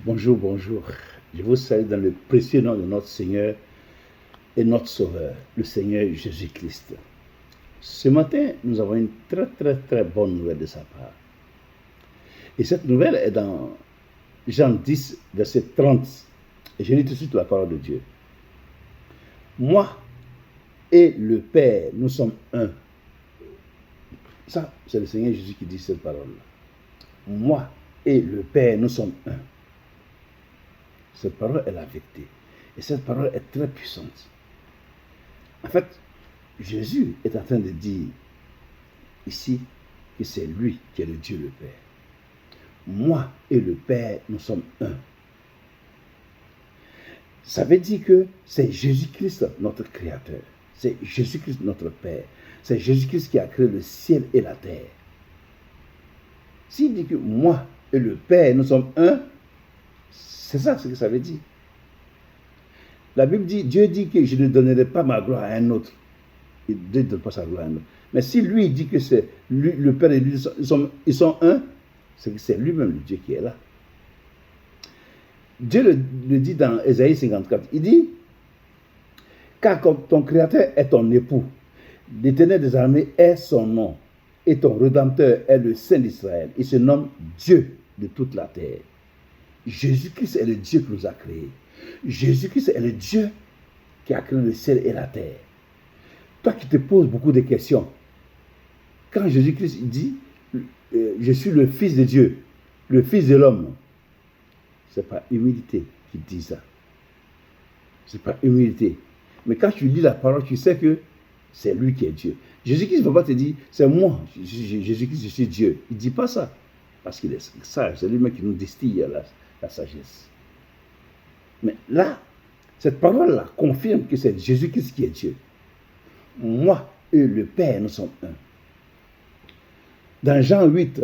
Bonjour, bonjour. Je vous salue dans le précieux nom de notre Seigneur et notre Sauveur, le Seigneur Jésus-Christ. Ce matin, nous avons une très bonne nouvelle de sa part. Et cette nouvelle est dans Jean 10, verset 30. Et je lis tout de suite la parole de Dieu. Moi et le Père, nous sommes un. Ça, c'est le Seigneur Jésus qui dit cette parole-là. Moi et le Père, nous sommes un. Cette parole est la vérité. Et cette parole est très puissante. En fait, Jésus est en train de dire ici que c'est lui qui est le Dieu le Père. Moi et le Père, nous sommes un. Ça veut dire que c'est Jésus-Christ notre Créateur. C'est Jésus-Christ notre Père. C'est Jésus-Christ qui a créé le ciel et la terre. S'il dit que moi et le Père, nous sommes un, c'est ça ce que ça veut dire. La Bible dit, Dieu dit que je ne donnerai pas ma gloire à un autre. Dieu ne donne pas sa gloire à un autre. Mais si lui dit que c'est lui, le Père et lui, ils sont un, c'est que c'est lui-même le Dieu qui est là. Dieu le dit dans Ésaïe 54. Il dit, car comme ton Créateur est ton époux, l'Éternel des armées est son nom, et ton Rédempteur est le Saint d'Israël. Il se nomme Dieu de toute la terre. Jésus-Christ est le Dieu qui nous a créés. Jésus-Christ est le Dieu qui a créé le ciel et la terre. Toi qui te poses beaucoup de questions, quand Jésus-Christ dit je suis le Fils de Dieu, le Fils de l'homme, ce n'est pas humilité qui dit ça. Ce n'est pas humilité. Mais quand tu lis la parole, tu sais que c'est lui qui est Dieu. Jésus-Christ ne va pas te dire c'est moi, Jésus-Christ, je suis Dieu. Il ne dit pas ça. Parce qu'il est sage, c'est lui-même qui nous distille la sagesse. Mais là, cette parole-là confirme que c'est Jésus-Christ qui est Dieu. Moi et le Père, nous sommes un. Dans Jean 8,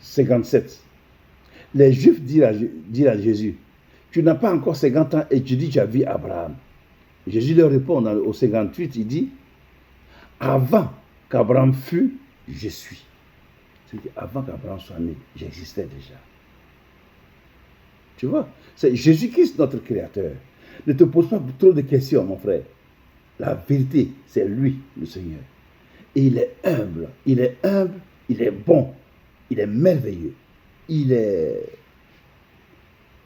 57, les Juifs disent à Jésus, tu n'as pas encore 50 ans et tu dis que tu as vu Abraham. Jésus leur répond au 58, il dit, avant qu'Abraham fût, je suis. C'est-à-dire avant qu'Abraham soit né, j'existais déjà. Tu vois, c'est Jésus-Christ notre Créateur. Ne te pose pas trop de questions, mon frère. La vérité, c'est lui, le Seigneur. Et il est humble, il est bon, il est merveilleux. Il est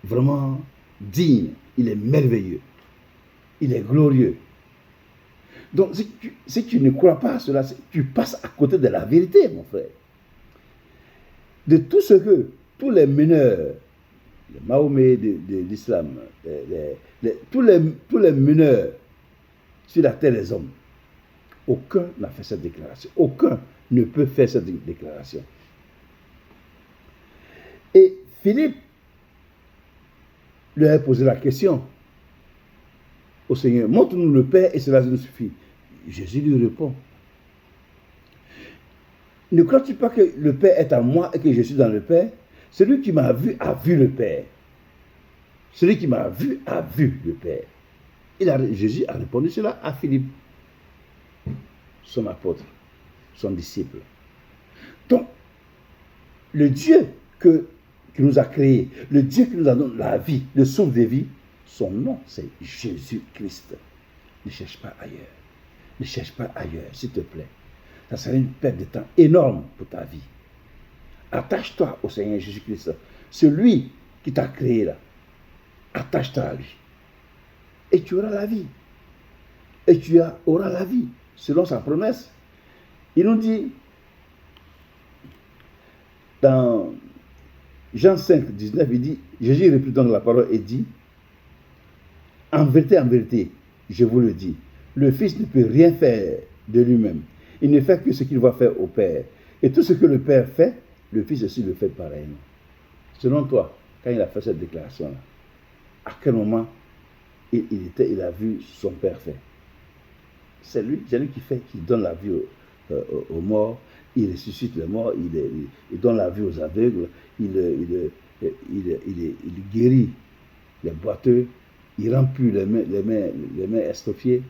vraiment digne, il est merveilleux. Il est glorieux. Donc, si tu ne crois pas à cela, tu passes à côté de la vérité, mon frère. De tout ce que tous les meneurs, le Mahomet de l'islam, tous les meneurs sur la terre des hommes, aucun n'a fait cette déclaration. Aucun ne peut faire cette déclaration. Et Philippe lui a posé la question au Seigneur, montre-nous le Père et cela nous suffit. Jésus lui répond, ne crois-tu pas que le Père est en moi et que je suis dans le Père? Celui qui m'a vu a vu le Père. Celui qui m'a vu a vu le Père. Jésus a répondu cela à Philippe, son apôtre, son disciple. Donc, le Dieu qui nous a créés, le Dieu qui nous a donné la vie, le souffle de vie, son nom c'est Jésus-Christ. Ne cherche pas ailleurs. Ne cherche pas ailleurs, s'il te plaît. Ça serait une perte de temps énorme pour ta vie. Attache-toi au Seigneur Jésus-Christ. Celui qui t'a créé là. Attache-toi à lui. Et tu auras la vie. Et tu auras la vie, selon sa promesse. Il nous dit, dans Jean 5, 19, il dit, Jésus reprit donc la parole et dit, en vérité, je vous le dis, le Fils ne peut rien faire de lui-même. Il ne fait que ce qu'il va faire au Père. Et tout ce que le Père fait, le Fils aussi le fait pareillement. Selon toi, quand il a fait cette déclaration-là, à quel moment il a vu son Père faire? C'est lui qui donne la vie aux morts, il ressuscite les morts, il donne la vie aux aveugles, il guérit les boiteux, il remplit les mains estrophiées.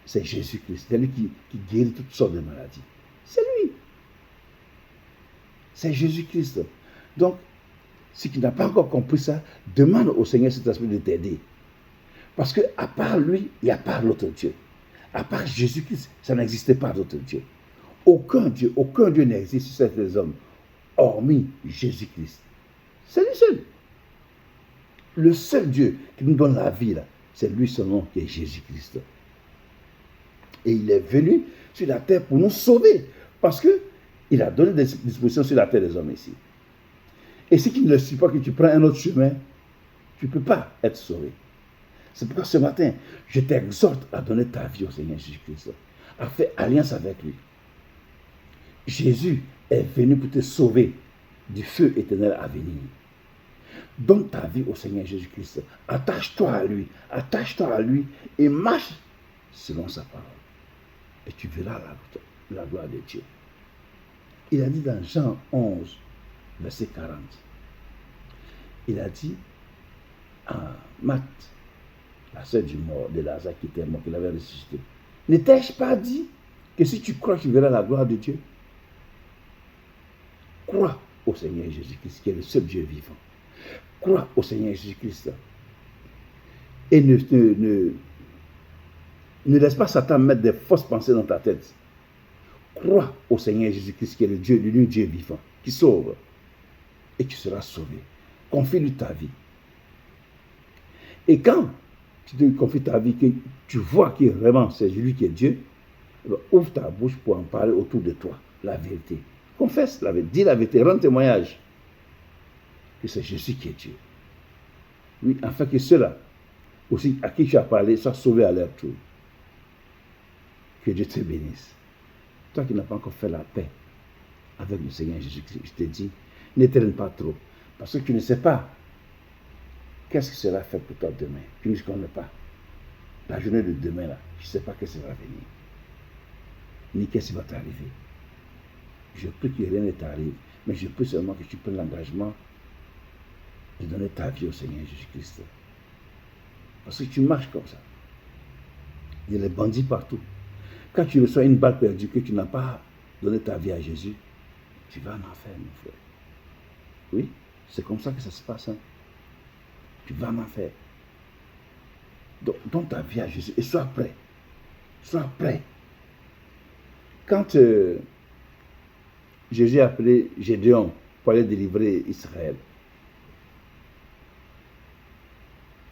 C'est Jésus-Christ, c'est lui qui guérit toutes sortes de maladies. C'est lui. C'est Jésus-Christ. Donc, Si tu n'as pas encore compris ça, demande au Seigneur Saint-Esprit de t'aider. Parce qu'à part lui, il n'y a pas l'autre Dieu. À part Jésus-Christ, ça n'existait pas d'autre Dieu. Aucun Dieu n'existe sur cette terre hommes, hormis Jésus-Christ. C'est lui seul. Le seul Dieu qui nous donne la vie, là, c'est lui son nom qui est Jésus-Christ. Et il est venu sur la terre pour nous sauver. Parce qu'il a donné des dispositions sur la terre des hommes ici. Et si tu ne le suis pas, que tu prends un autre chemin, tu ne peux pas être sauvé. C'est pourquoi ce matin, je t'exhorte à donner ta vie au Seigneur Jésus-Christ, à faire alliance avec lui. Jésus est venu pour te sauver du feu éternel à venir. Donne ta vie au Seigneur Jésus-Christ. Attache-toi à lui et marche selon sa parole. Et tu verras la gloire de Dieu. Il a dit dans Jean 11, verset 40, il a dit à Marthe, la sœur du mort, de Lazare qui était mort, qu'il avait ressuscité, ne t'ai-je pas dit que si tu crois, tu verras la gloire de Dieu? Crois au Seigneur Jésus-Christ, qui est le seul Dieu vivant. Crois au Seigneur Jésus-Christ. Et ne laisse pas Satan mettre des fausses pensées dans ta tête. Crois au Seigneur Jésus-Christ, qui est le Dieu, l'unique Dieu vivant, qui sauve. Et tu seras sauvé. Confie-lui ta vie. Et quand tu te confies ta vie, que tu vois que vraiment c'est lui qui est Dieu, ouvre ta bouche pour en parler autour de toi, la vérité. Confesse la vérité, dis la vérité, rends témoignage que c'est Jésus qui est Dieu. Oui, afin que ceux-là, aussi à qui tu as parlé, soient sauvés à leur tour. Que Dieu te bénisse. Toi qui n'as pas encore fait la paix avec le Seigneur Jésus-Christ, je te dis, ne traîne pas trop. Parce que tu ne sais pas qu'est-ce qui sera fait pour toi demain. Tu ne connais pas. La journée de demain, là, je ne sais pas qu'est-ce qui va venir. Ni qu'est-ce qui va t'arriver. Je prie que rien ne t'arrive, mais je prie seulement que tu prennes l'engagement de donner ta vie au Seigneur Jésus-Christ. Parce que tu marches comme ça. Il y a les bandits partout. Quand tu reçois une balle perdue, que tu n'as pas donné ta vie à Jésus, tu vas en enfer, mon frère. Oui, c'est comme ça que ça se passe. Hein. Tu vas en enfer. Donc, donne ta vie à Jésus et sois prêt. Sois prêt. Quand Jésus a appelé Gédéon pour aller délivrer Israël,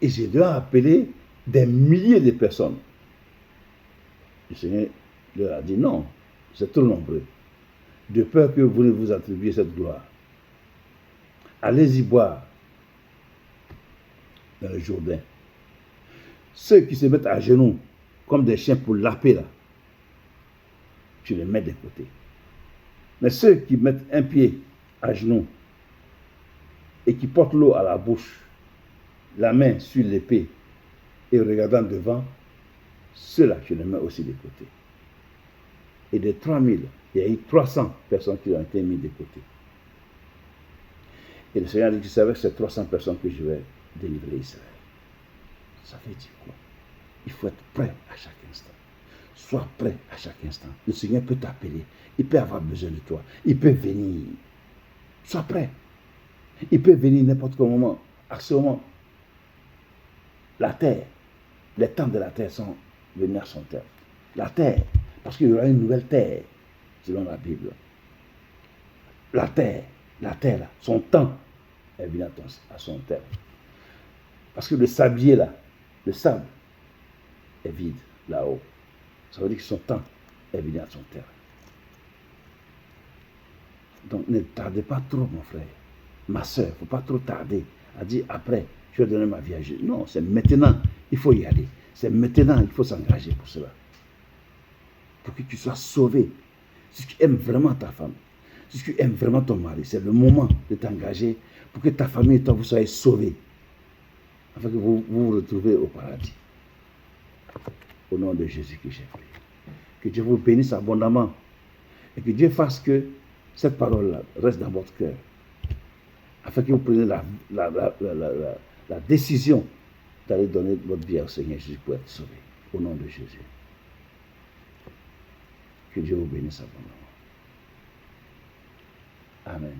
et Gédéon a appelé des milliers de personnes. Le Seigneur leur a dit non, c'est trop nombreux. De peur que vous ne vous attribuiez cette gloire. Allez-y boire dans le Jourdain. Ceux qui se mettent à genoux comme des chiens pour laper là, tu les mets de côté. Mais ceux qui mettent un pied à genoux et qui portent l'eau à la bouche, la main sur l'épée et regardant devant, ceux-là, tu les mets aussi de côté. Et de 3000, il y a eu 300 personnes qui ont été mises de côté. Et le Seigneur a dit, tu savais que c'est 300 personnes que je vais délivrer Israël. Ça veut dire quoi? Il faut être prêt à chaque instant. Sois prêt à chaque instant. Le Seigneur peut t'appeler. Il peut avoir besoin de toi. Il peut venir. Sois prêt. Il peut venir n'importe quel moment. À ce moment, la terre, les temps de la terre sont venus à son terme. La terre, parce qu'il y aura une nouvelle terre, selon la Bible. La terre, là, son temps est venu à son terme. Parce que le sablier là, le sable est vide là-haut. Ça veut dire que son temps est venu à son terme. Donc ne tardez pas trop, mon frère. Ma soeur, il ne faut pas trop tarder à dire après, je vais donner ma vie à Jésus. Non, c'est maintenant, il faut y aller. C'est maintenant, il faut s'engager pour cela. Pour que tu sois sauvé. Si tu aimes vraiment ta femme, si tu aimes vraiment ton mari, c'est le moment de t'engager pour que ta famille et toi, vous soyez sauvés. Afin que vous vous retrouvez au paradis. Au nom de Jésus que j'ai prié. Que Dieu vous bénisse abondamment. Et que Dieu fasse que cette parole-là reste dans votre cœur. Afin que vous preniez la décision d'aller donner votre vie au Seigneur Jésus pour être sauvé. Au nom de Jésus. Que Dieu vous bénisse abondamment. Amen.